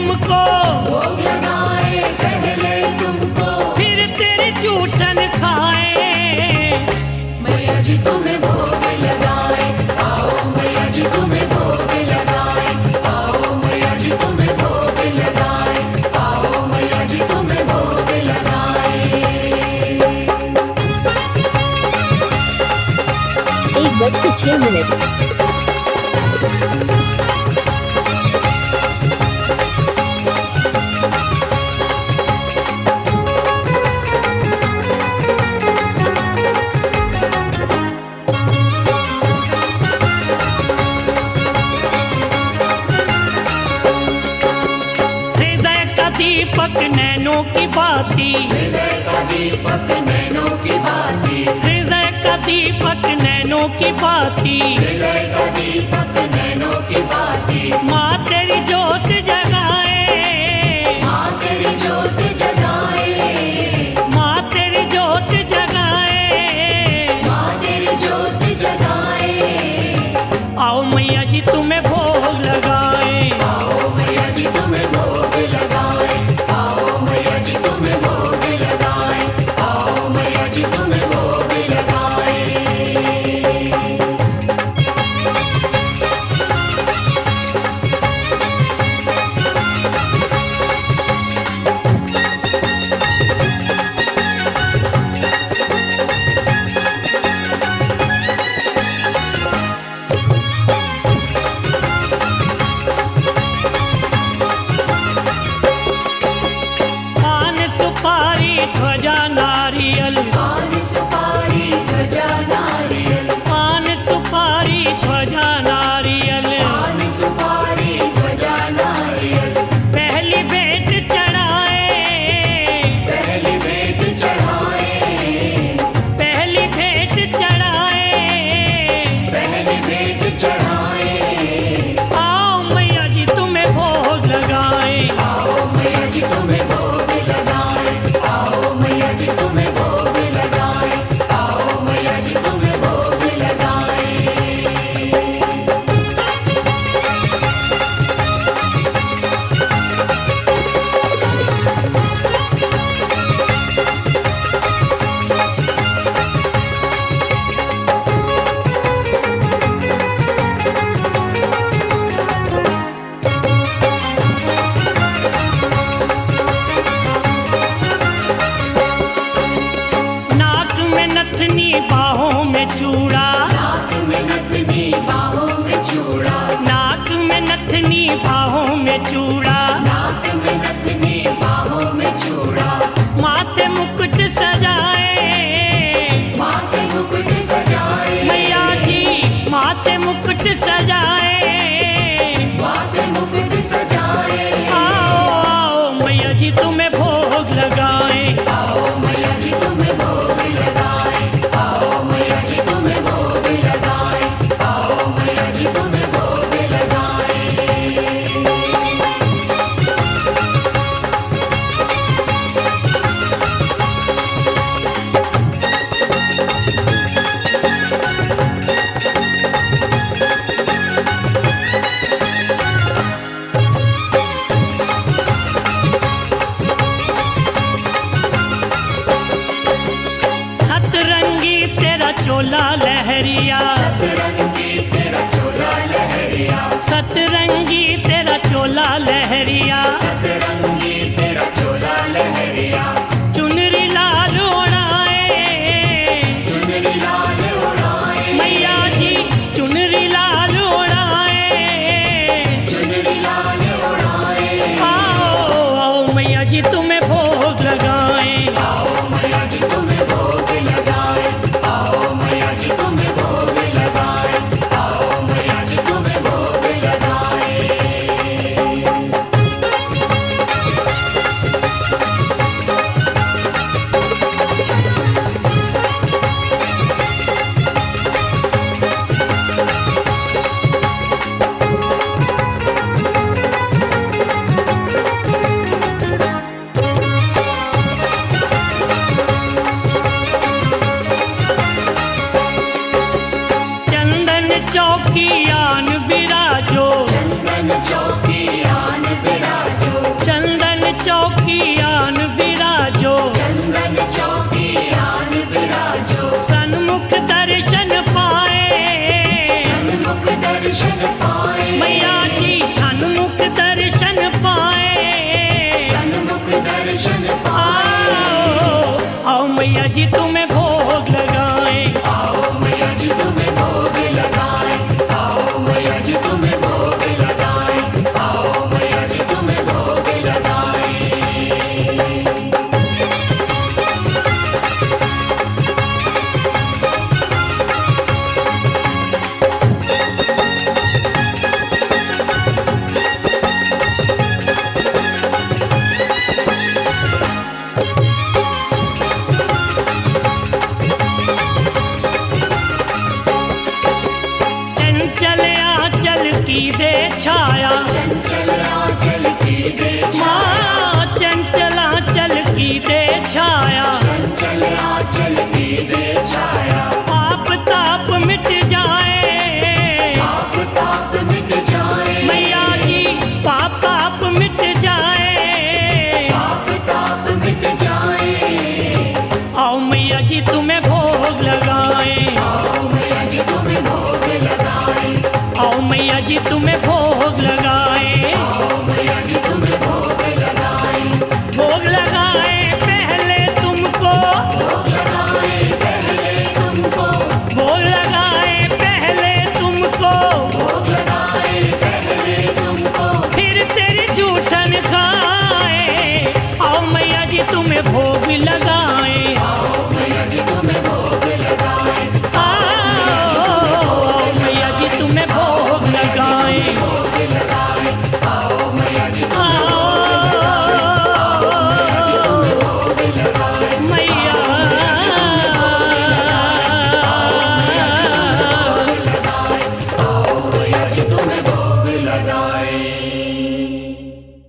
तुमको, भोग लगाए पहले तुमको, फिर तेरी जूठन खाए। मैया जी तुम्हें भोग लगाए, आओ मैया जी तुम्हें भोग लगाए, आओ मैया जी तुम्हें भोग लगाए, आओ मैया जी तुम्हें भोग लगाए। 1:06। हृदय का दीपक नैनों की बाती, हृदय का दीपक नैनों की बाती, हृदय का दीपक नैनों की बाती। हृदय का दीपक नैनों की बाती, माँ तेरी जोत जगाए, माँ तेरी ज्योत जगाए, माँ तेरी जोत जगाए। माँ तेरी ज्योत जगाए। आओ मैया जी तुम्हें भोग लगाए, आओ मैया जी तुम्हें भोग लगाए, आओ मैया जी तुम्हें भोग लगाए, आओ मैया जी तुम्हें भोग लगाए। 'सतरंगी तेरा चोला लहरिया', 'सतरंगी